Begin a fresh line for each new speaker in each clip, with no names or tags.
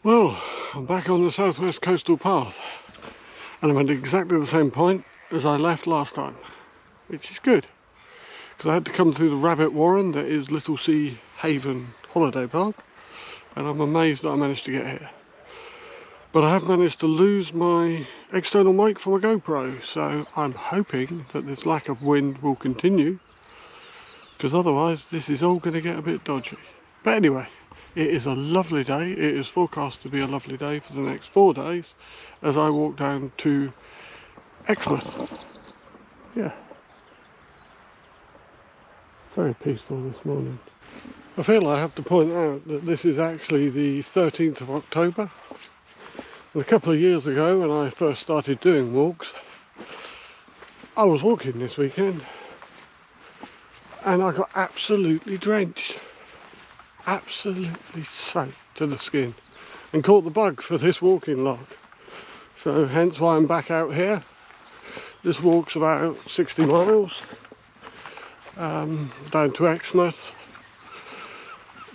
Well, I'm back on the southwest coastal path and I'm at exactly the same point as I left last time, which is good because I had to come through the rabbit warren that is Littlesea Haven Holiday Park, and I'm amazed that I managed to get here. But I have managed to lose my external mic for my GoPro, so I'm hoping that this lack of wind will continue, because otherwise this is all going to get a bit dodgy. But anyway, it is a lovely day. It is forecast to be a lovely day for the next 4 days as I walk down to Exmouth. Yeah. Very peaceful this morning. I feel I have to point out that this is actually the 13th of October. And a couple of years ago, when I first started doing walks, I was walking this weekend and I got absolutely drenched. Absolutely soaked to the skin and caught the bug for this walking log. So hence why I'm back out here. This walk's about 60 miles down to Exmouth,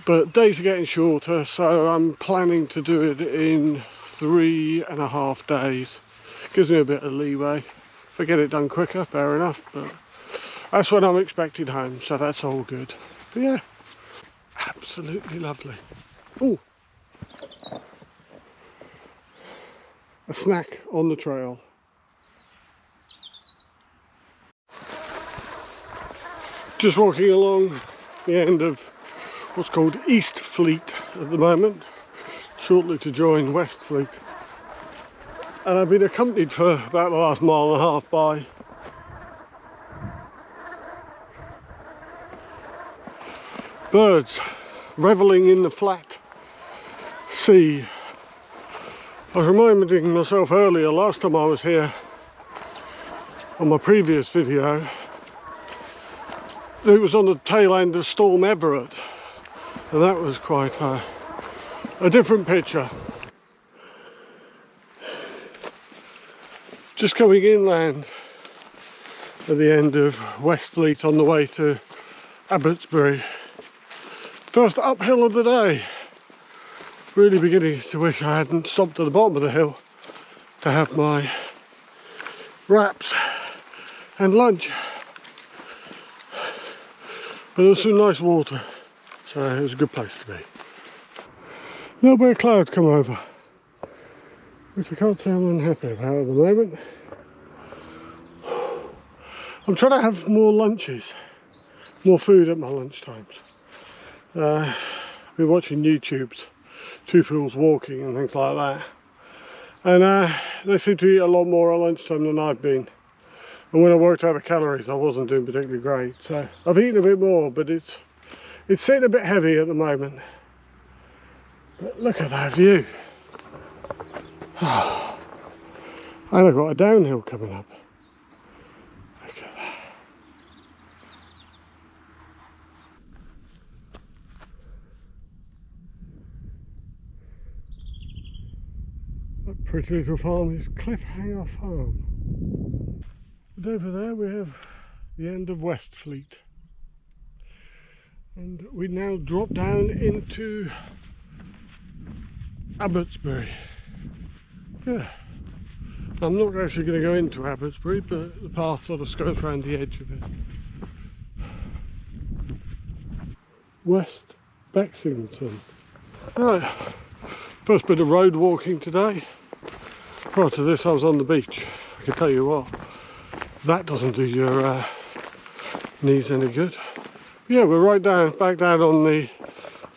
but days are getting shorter, so I'm planning to do it in 3.5 days. Gives me a bit of leeway. If I get it done quicker, fair enough, but that's when I'm expected home, so that's all good. But yeah, absolutely lovely. Oh, a snack on the trail. Just walking along the end of what's called East Fleet at the moment, shortly to join West Fleet. And I've been accompanied for about the last 1.5 miles by birds revelling in the flat sea. I was reminding myself earlier, last time I was here on my previous video, it was on the tail end of Storm Everett, and that was quite a different picture. Just coming inland at the end of West Fleet on the way to Abbotsbury. First uphill of the day. Really beginning to wish I hadn't stopped at the bottom of the hill to have my wraps and lunch. But there was some nice water, so it was a good place to be. A little bit of cloud come over, which I can't say I'm unhappy about at the moment. I'm trying to have more lunches, more food at my lunch times. I've been watching YouTube's Two Fools Walking and things like that, and they seem to eat a lot more at lunchtime than I've been. And when I worked out the calories, I wasn't doing particularly great. So I've eaten a bit more, but it's sitting a bit heavy at the moment. But look at that view. And I've got a downhill coming up. Look at that. That pretty little farm is Cliffhanger Farm. And over there we have the end of West Fleet. And we now drop down into Abbotsbury. Yeah. I'm not actually going to go into Abbotsbury, but the path sort of skirts around the edge of it. West Bexington. Right, first bit of road walking today. Prior to this I was on the beach. I can tell you what, that doesn't do your knees any good. But yeah, we're right down, back down on the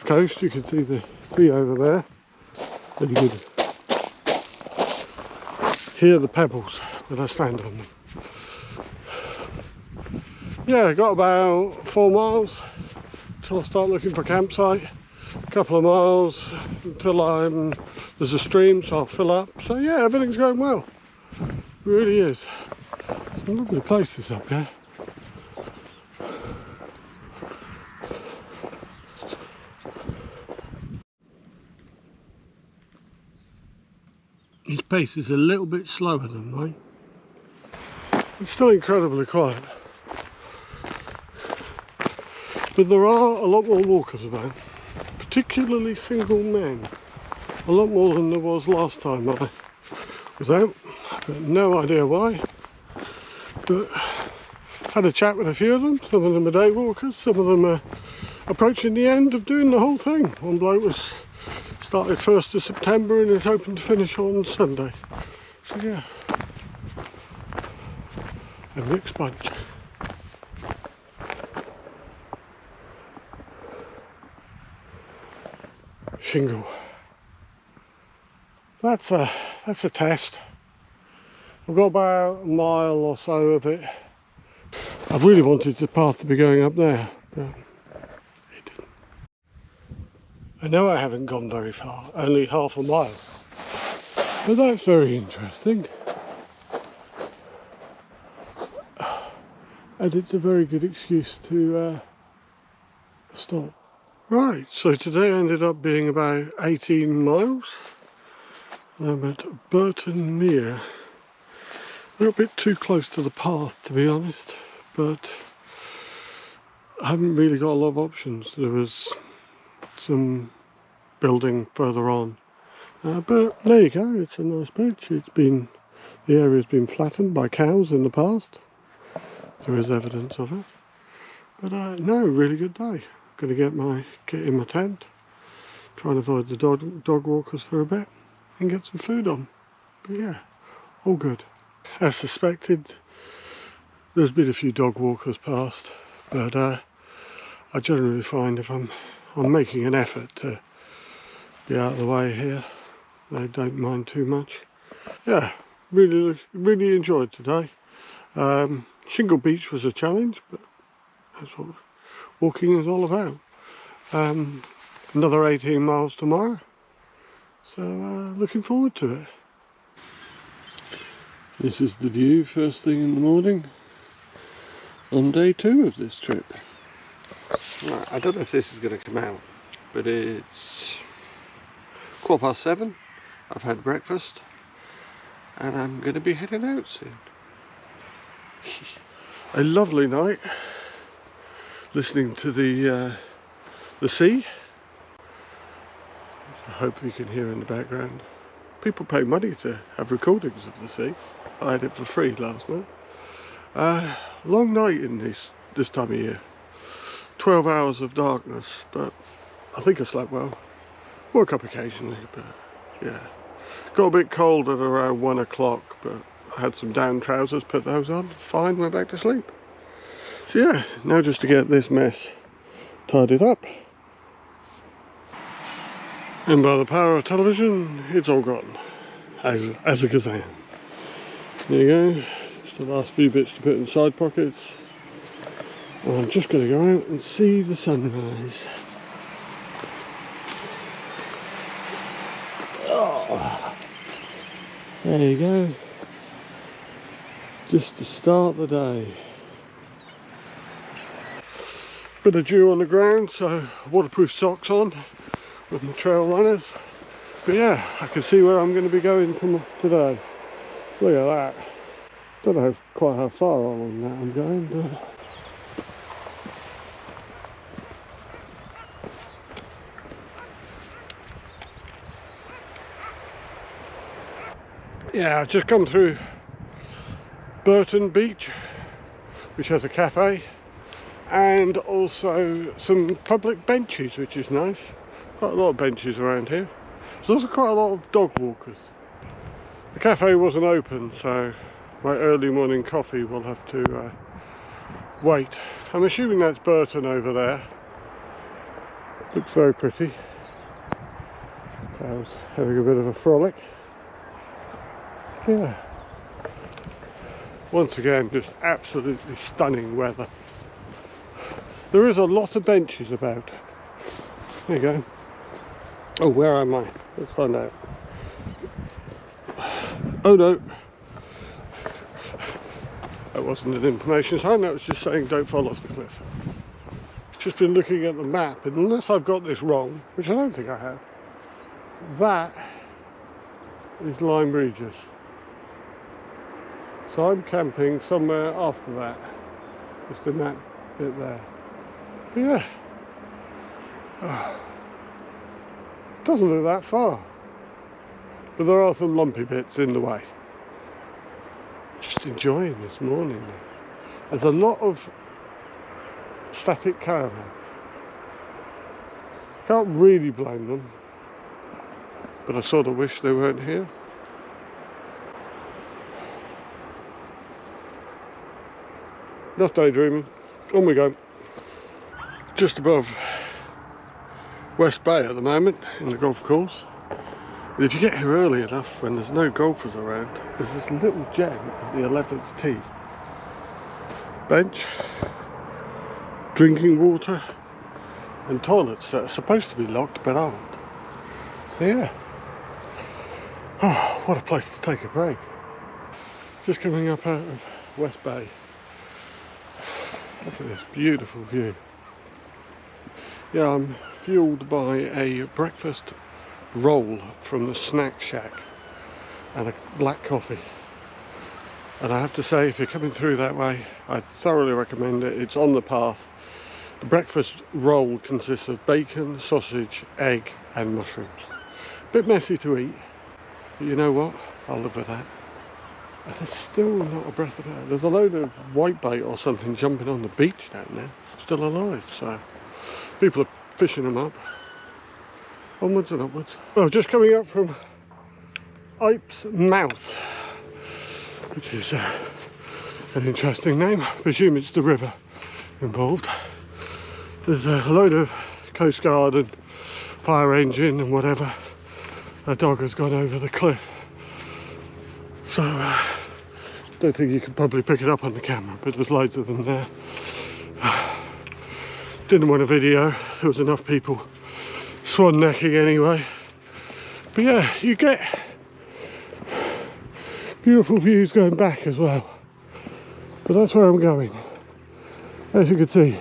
coast. You can see the sea over there. And you can hear the pebbles when I stand on them. Yeah, got about 4 miles until I start looking for a campsite. A couple of miles until there's a stream, so I'll fill up. So yeah, everything's going well. It really is. Some lovely places up here. His pace is a little bit slower than mine. It's still incredibly quiet. But there are a lot more walkers about, particularly single men. A lot more than there was last time I was out. But no idea why. But had a chat with a few of them. Some of them are day walkers, some of them are approaching the end of doing the whole thing. One bloke was started 1st of September and is hoping to finish on Sunday. So yeah, a mixed bunch. Shingle. That's a test. I've got about a mile or so of it. I really wanted the path to be going up there, but it didn't. I know I haven't gone very far, only half a mile. But that's very interesting. And it's a very good excuse to stop. Right, so today ended up being about 18 miles. I'm at Burton Mere. A little bit too close to the path, to be honest, but I haven't really got a lot of options. There was some building further on, but there you go, it's a nice beach. The area's been flattened by cows in the past. There is evidence of it. But no, really good day. Going to get in my tent, try and avoid the dog walkers for a bit, and get some food on. But yeah, all good. As suspected, there's been a few dog walkers past, but I generally find if I'm making an effort to be out of the way here, they don't mind too much. Yeah, really enjoyed today. Shingle Beach was a challenge, but that's what walking is all about. Another 18 miles tomorrow, so looking forward to it. This is the view first thing in the morning on day 2 of this trip. Right, I don't know if this is going to come out, but it's 7:15. I've had breakfast and I'm going to be heading out soon. A lovely night listening to the sea. I hope you can hear in the background. People pay money to have recordings of the sea. I had it for free last night. Long night in this time of year. 12 hours of darkness, but I think I slept well. Woke up occasionally, but yeah. Got a bit cold at around 1 o'clock, but I had some down trousers, put those on, fine, went back to sleep. So yeah, now just to get this mess tidied up. And by the power of television, it's all gone, as a Kazan. There you go, just the last few bits to put in side pockets. And I'm just going to go out and see the sunrise. Oh, there you go, just to start the day. Bit of dew on the ground, so waterproof socks on with my trail runners. But yeah, I can see where I'm going to be going from today. Look at that. Don't know quite how far on that I'm going, but yeah, I've just come through Burton Beach, which has a cafe and also some public benches, which is nice. Quite a lot of benches around here. There's also quite a lot of dog walkers. The cafe wasn't open, so my early morning coffee will have to wait. I'm assuming that's Burton over there. Looks very pretty. Cows having a bit of a frolic. Yeah. Once again, just absolutely stunning weather. There is a lot of benches about. There you go. Oh, where am I? Let's find out. Oh no. That wasn't an information sign, that was just saying don't fall off the cliff. Just been looking at the map, and unless I've got this wrong, which I don't think I have, that is Lyme Regis. So I'm camping somewhere after that, just in that bit there. But yeah, doesn't look that far. but there are some lumpy bits in the way. Just enjoying this morning. There's a lot of static caravans. Can't really blame them, but I sort of wish they weren't here. Enough daydreaming, on we go. Just above West Bay at the moment in the golf course. And if you get here early enough when there's no golfers around, there's this little gem at the 11th tee. Bench, drinking water and toilets that are supposed to be locked but aren't. So yeah, oh, what a place to take a break. Just coming up out of West Bay. Look at this beautiful view. Yeah, I'm fueled by a breakfast roll from the snack shack and a black coffee. And I have to say, if you're coming through that way, I thoroughly recommend it. It's on the path. The breakfast roll consists of bacon, sausage, egg and mushrooms. Bit messy to eat, but you know what? I'll live with that. And there's still not a breath of air. There's a load of whitebait or something jumping on the beach down there, still alive, so people are fishing them up. Onwards and upwards. Well, just coming up from Exmouth, which is an interesting name. I presume it's the river involved. There's a load of Coast Guard and fire engine and whatever. A dog has gone over the cliff. So, don't think you can probably pick it up on the camera, but there's loads of them there. Didn't want a video, there was enough people swan necking anyway. But yeah, you get beautiful views going back as well. But that's where I'm going. As you can see,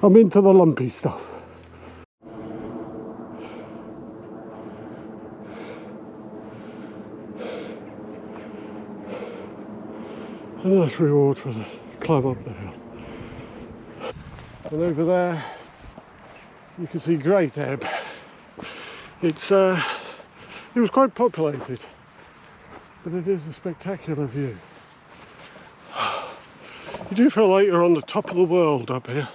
I'm into the lumpy stuff. A nice reward for the climb up the hill. And over there you can see Great Ebb. It was quite populated, but it is a spectacular view. You do feel like you're on the top of the world up here.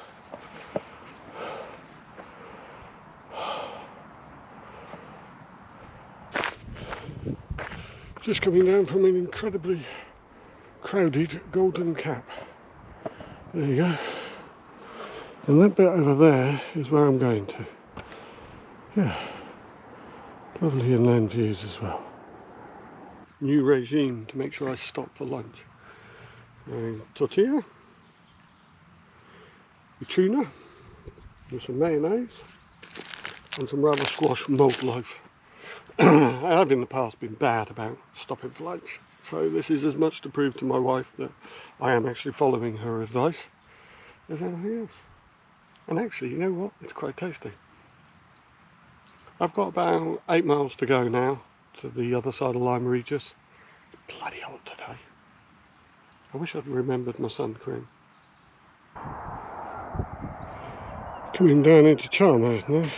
Just coming down from an incredibly crowded Golden Cap. There you go. And that bit over there is where I'm going to. Yeah, lovely inland views as well. New regime to make sure I stop for lunch. Tortilla, with tuna, with some mayonnaise, and some rather squash mulled loaf. I have in the past been bad about stopping for lunch, so this is as much to prove to my wife that I am actually following her advice as anything else. And actually, you know what? It's quite tasty. I've got about 8 miles to go now to the other side of Lyme Regis. It's bloody hot today. I wish I'd remembered my sun cream. Coming down into Charmouth now.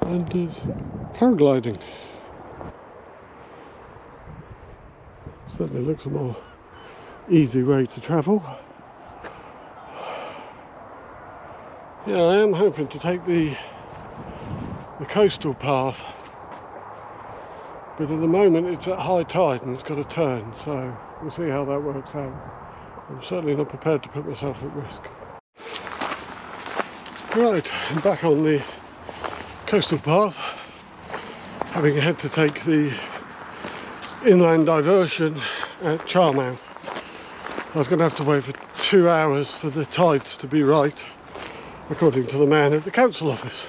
And there's paragliding. Certainly looks a more easy way to travel. Yeah, I am hoping to take the coastal path, but at the moment it's at high tide and it's got a turn, so we'll see how that works out. I'm certainly not prepared to put myself at risk. Right, I'm back on the coastal path, having had to take the inland diversion at Charmouth. I was going to have to wait for 2 hours for the tides to be right, according to the man at the council office.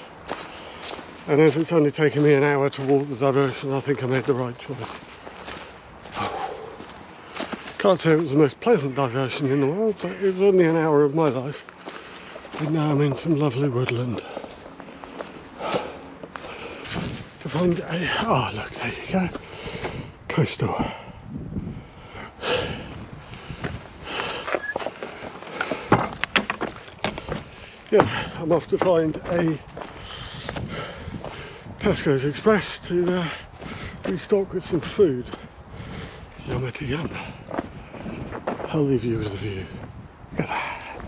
And as it's only taken me an hour to walk the diversion, I think I made the right choice. Can't say it was the most pleasant diversion in the world, but it was only an hour of my life. And now I'm in some lovely woodland. To find a... oh look, there you go. Coastal. Yeah, I'm off to find a Tesco's Express to restock with some food. Yummity yum. I'll leave you with the view. Look at that.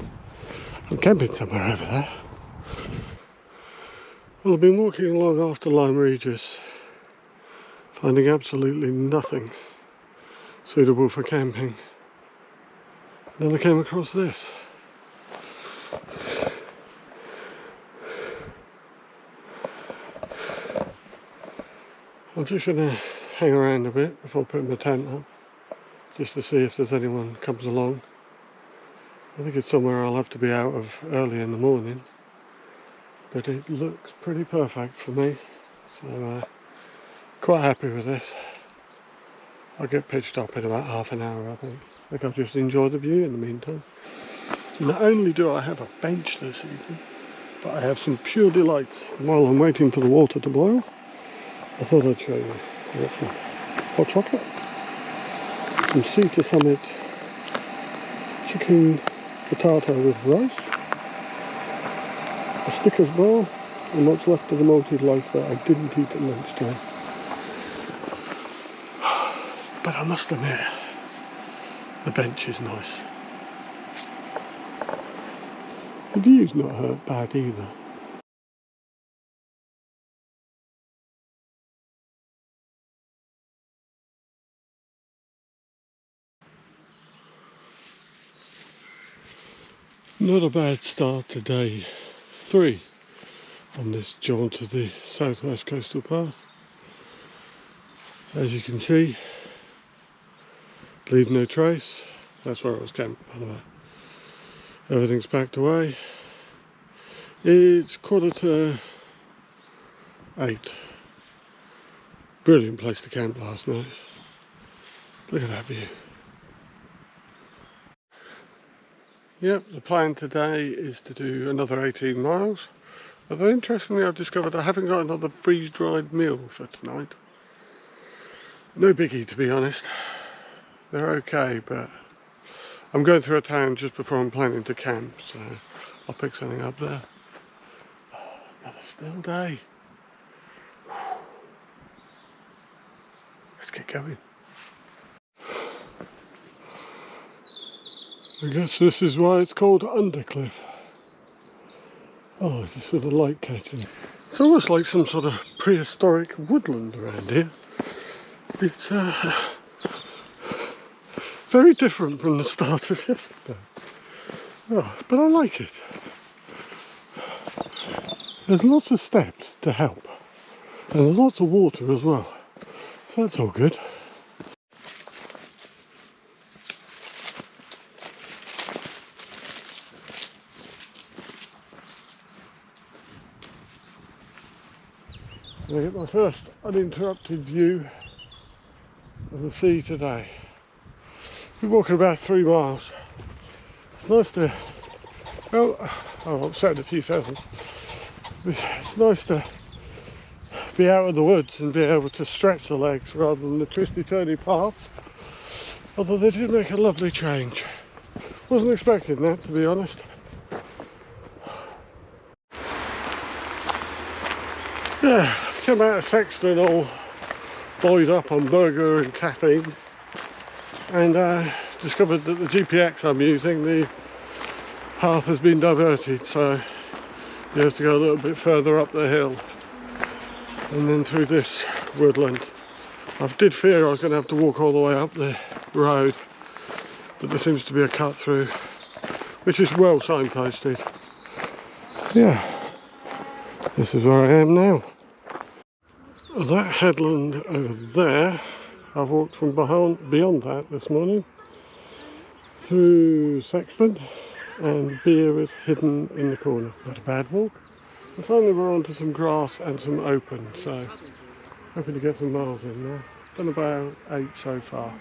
I'm camping somewhere over there. Well, I've been walking along after Lyme Regis, finding absolutely nothing suitable for camping. Then I came across this. I'm just going to hang around a bit before putting my tent up, just to see if there's anyone comes along. I think it's somewhere I'll have to be out of early in the morning, but it looks pretty perfect for me, so quite happy with this. I'll get pitched up in about half an hour, I think. I think I'll just enjoy the view in the meantime. Not only do I have a bench this evening, but I have some pure delights. While I'm waiting for the water to boil, I thought I'd show you. I've got some hot chocolate, some sea to summit chicken frittata with rice, a Snickers bar, and what's left of the malted loaf that I didn't eat at lunchtime. But I must admit, the bench is nice. The view's not bad either. Not a bad start to day 3 on this jaunt to the southwest coastal path. As you can see, leave no trace. That's where I was camped, by the way. Everything's packed away. It's 7:45. Brilliant place to camp last night. Look at that view. Yep, the plan today is to do another 18 miles. Although interestingly, I've discovered I haven't got another freeze-dried meal for tonight. No biggie, to be honest. They're okay, but I'm going through a town just before I'm planning to camp, so I'll pick something up there. Oh, another still day. Let's get going. I guess this is why it's called Undercliff. Oh, just sort of light catching. It's almost like some sort of prehistoric woodland around here. It's very different from the start of yesterday. Oh, but I like it. There's lots of steps to help. And there's lots of water as well. So that's all good. I get my first uninterrupted view of the sea today. We're walking about 3 miles. It's nice to, well, I've said a few thousand. It's nice to be out of the woods and be able to stretch the legs rather than the twisty-turny paths. Although they did make a lovely change. Wasn't expecting that, to be honest. Yeah, came out of Sexton all buoyed up on burger and caffeine, and discovered that the GPX I'm using, the path has been diverted, so you have to go a little bit further up the hill and then through this woodland. I did fear I was going to have to walk all the way up the road, but there seems to be a cut through, which is well signposted. Yeah, this is where I am now. That headland over there, I've walked from beyond that this morning through Sexton, and Beer is hidden in the corner. Not a bad walk. And finally we're onto some grass and some open, so hoping to get some miles in there. Done about 8 so far.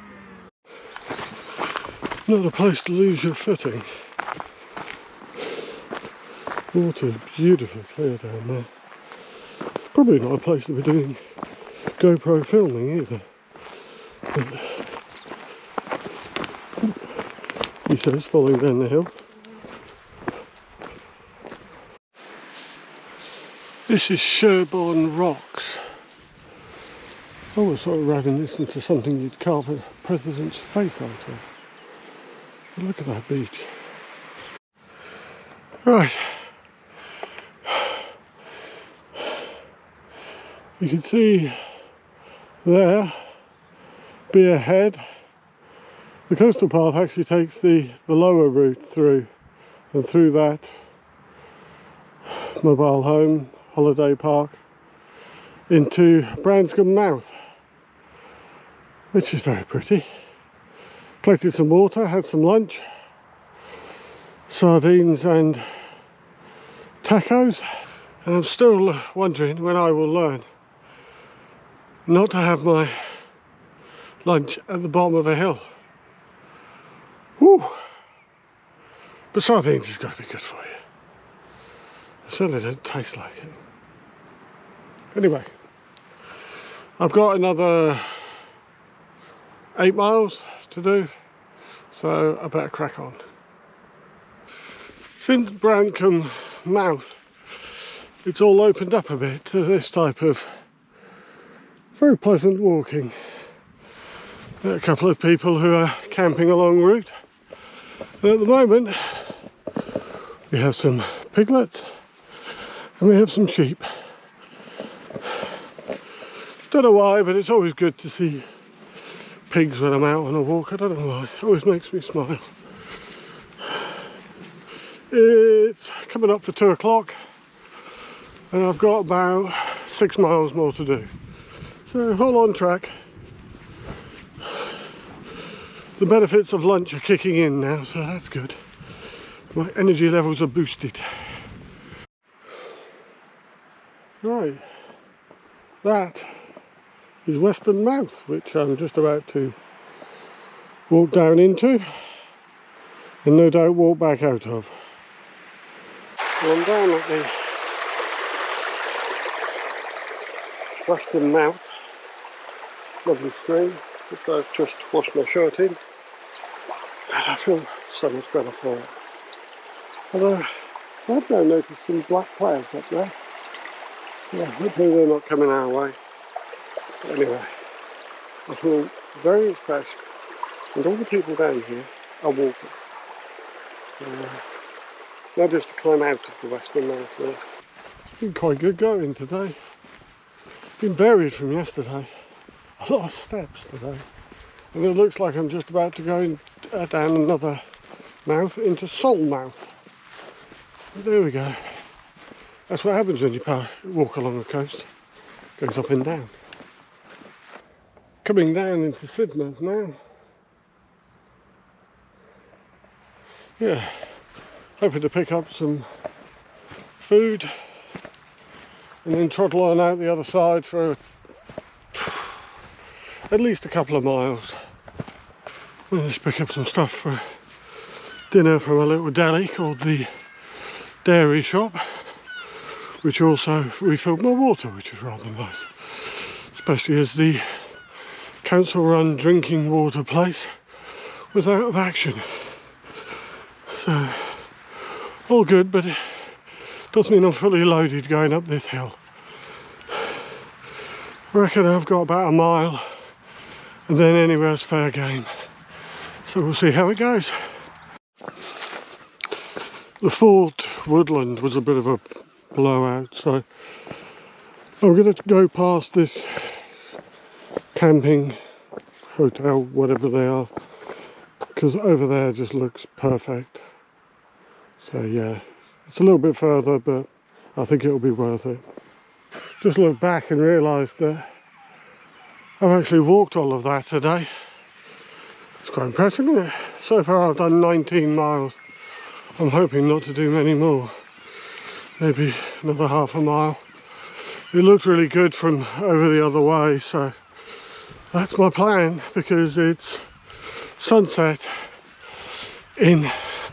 Not a place to lose your footing. Water's beautifully clear down there. Probably not a place to be doing GoPro filming either. But he says, following down the hill. This is Sherborne Rocks. I was sort of reminiscent to something you'd carve a president's face out of. But look at that beach. Right. You can see there, Beer Head. The coastal path actually takes the lower route through, and through that mobile home, holiday park, into Branscombe Mouth, which is very pretty. Collected some water, had some lunch, sardines and tacos, and I'm still wondering when I will learn not to have my lunch at the bottom of a hill. Whew. But sardines has got to be good for you. They certainly don't taste like it. Anyway, I've got another 8 miles to do, so I better crack on. Since Branscombe Mouth, it's all opened up a bit to this type of very pleasant walking. There are a couple of people who are camping along route, and at the moment we have some piglets and we have some sheep. Don't know why, but it's always good to see pigs when I'm out on a walk. I don't know why, it always makes me smile. It's coming up for 2 o'clock and I've got about 6 miles more to do. So all on track. The benefits of lunch are kicking in now, so that's good. My energy levels are boosted. Right, that is Western Mouth, which I'm just about to walk down into and no doubt walk back out of. Well, I'm down at the Western Mouth, lovely stream, which I've just washed my shirt in, and I feel so much better for it. Although I have now noticed some black clouds up there. Yeah, hopefully they're not coming our way. But anyway, I feel very refreshed, and all the people down here are walking. Now just to climb out of the Western Mouth there. It's been quite good going today. Been varied from yesterday. A lot of steps today. And it looks like I'm just about to go in, down another mouth into Mouth. There we go. That's what happens when you walk along the coast. It goes up and down. Coming down into Sidmouth now. Yeah, hoping to pick up some food and then trottle on out the other side for at least a couple of miles. We'll just pick up some stuff for dinner from a little deli called the Dairy Shop, which also refilled my water, which is rather nice, especially as the council run drinking water place was out of action. So all good, but it does mean I'm fully loaded going up this hill. I reckon I've got about a mile and then anywhere's fair game, so we'll see how it goes. The Fort Woodland was a bit of a blowout, so I'm going to go past this camping hotel, whatever they are, because over there just looks perfect. So yeah, it's a little bit further, but I think it'll be worth it. Just looked back and realised that I've actually walked all of that today. It's quite impressive, isn't it? So far I've done 19 miles. I'm hoping not to do many more. Maybe another half a mile. It looks really good from over the other way, so that's my plan, because it's sunset in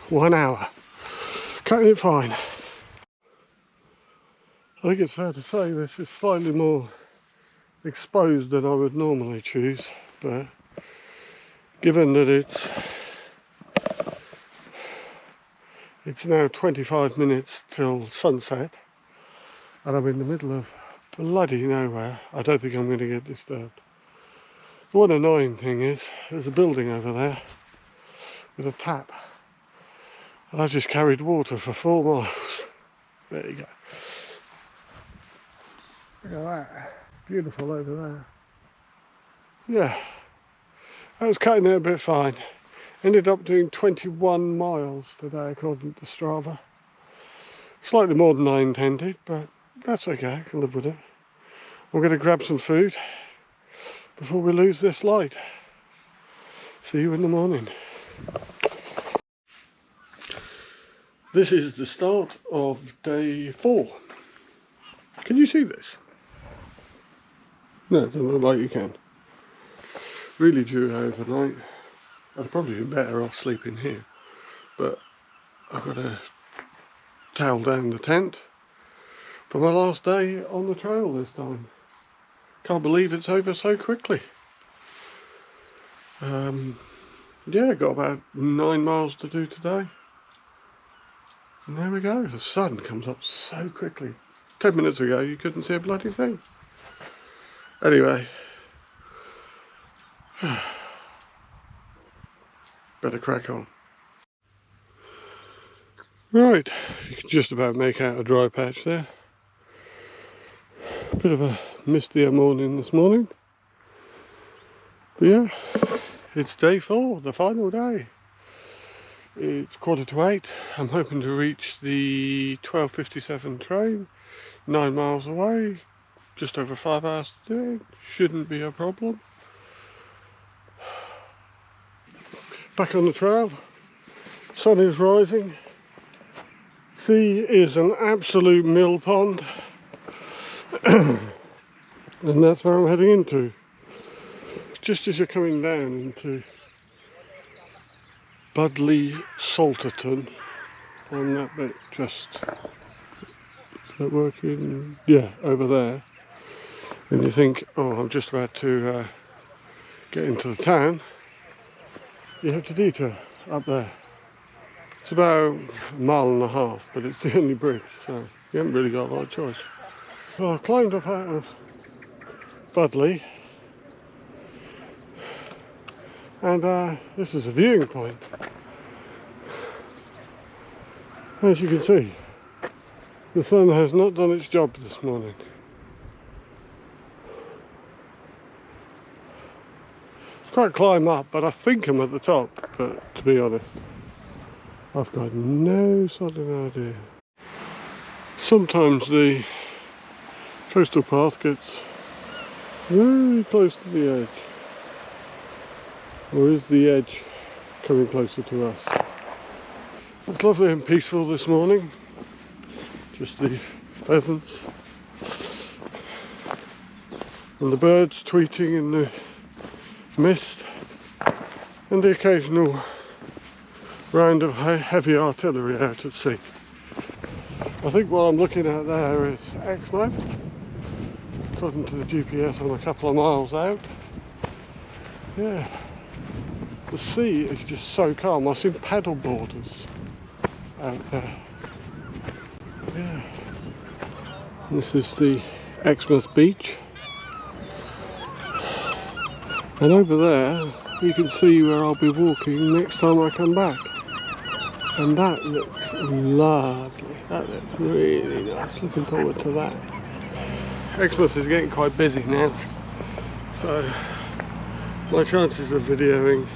1 hour. Cutting it fine. I think it's fair to say this is slightly more exposed than I would normally choose, but given that it's now 25 minutes till sunset, and I'm in the middle of bloody nowhere. I don't think I'm going to get disturbed. The one annoying thing is there's a building over there with a tap, and I just carried water for 4 miles. There you go. Look at that. Beautiful over there. Yeah, I was cutting it a bit fine. Ended up doing 21 miles today according to Strava. Slightly more than I intended, but that's okay, I can live with it. I'm going to grab some food before we lose this light. See you in the morning. This is the start of day 4. Can you see this? No, it doesn't look like you can. Really due overnight. I'd probably been better off sleeping here, but I've got to towel down the tent for my last day on the trail this time. Can't believe it's over so quickly. Yeah, got about 9 miles to do today. And there we go, the sun comes up so quickly. 10 minutes ago you couldn't see a bloody thing. Anyway, better crack on. Right, you can just about make out a dry patch there. Bit of a mistier morning this morning. But yeah, it's day 4, the final day. It's 7:45. I'm hoping to reach the 12:57 train, 9 miles away. Just over 5 hours to do it. Shouldn't be a problem. Back on the trail. Sun is rising. Sea is an absolute mill pond. And that's where I'm heading into. Just as you're coming down into Budley Salterton, on that bit, just, is that working? Yeah, over there. And you think, oh, I'm just about to get into the town. You have to detour up there. It's about 1.5 miles, but it's the only bridge, so you haven't really got a lot of choice. Well, I climbed up out of Budley, and this is a viewing point. As you can see, the sun has not done its job this morning. It's quite a climb up, but I think I'm at the top, but to be honest, I've got no sort of idea. Sometimes the coastal path gets very close to the edge. Or is the edge coming closer to us? It's lovely and peaceful this morning. Just the pheasants and the birds tweeting in the mist, and the occasional round of heavy artillery out at sea. I think what I'm looking at there is Exmouth. According to the GPS, I'm a couple of miles out. Yeah, the sea is just so calm. I've seen paddle boarders out there. Yeah. This is the Exmouth beach. And over there, you can see where I'll be walking next time I come back. And that looks lovely. That looks really nice. Looking forward to that. Exmouth is getting quite busy now, so my chances of videoing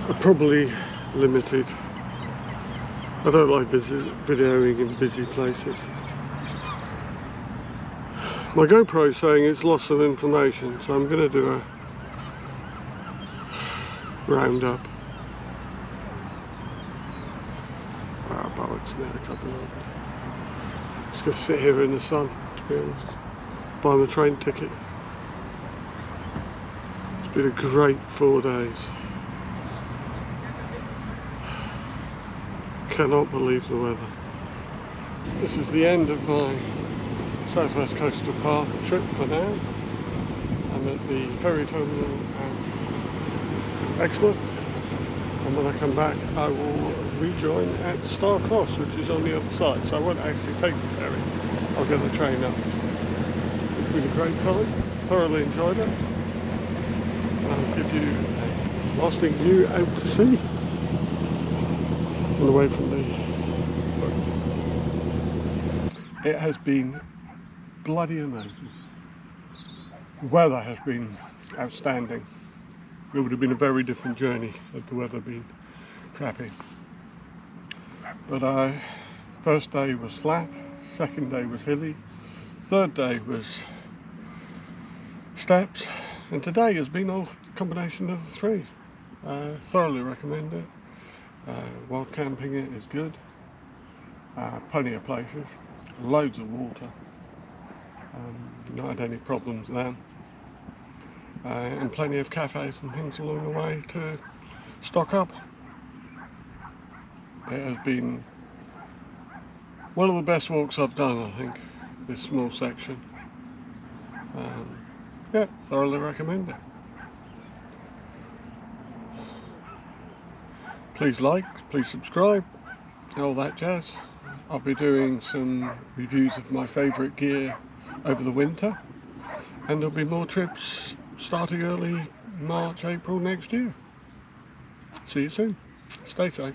are probably limited. I don't like videoing in busy places. My GoPro is saying it's lost some information, so I'm going to do a roundup. Ah, bollocks, now I can't believe it. Just going to sit here in the sun, to be honest. Buy my train ticket. It's been a great 4 days. Cannot believe the weather. This is the end of my Southwest Coastal Path trip for now. I'm at the ferry terminal at Exmouth, and when I come back I will rejoin at Star Cross, which is on the other side, so I won't actually take the ferry. I'll get the train up. It's been a great time, thoroughly enjoyed it, and I'll give you a lasting view out to sea and away from the boat. It has been bloody amazing. The weather has been outstanding. It would have been a very different journey had the weather been crappy. But first day was flat, second day was hilly, third day was steps, and today has been a combination of the three. Thoroughly recommend it. While camping it is good. Plenty of places, loads of water. Not had any problems then. And plenty of cafes and things along the way to stock up. It has been one of the best walks I've done, I think, this small section. Yeah, thoroughly recommend it. Please like, please subscribe, all that jazz. I'll be doing some reviews of my favourite gear over the winter, and there'll be more trips starting early March, April next year. See you soon. Stay safe.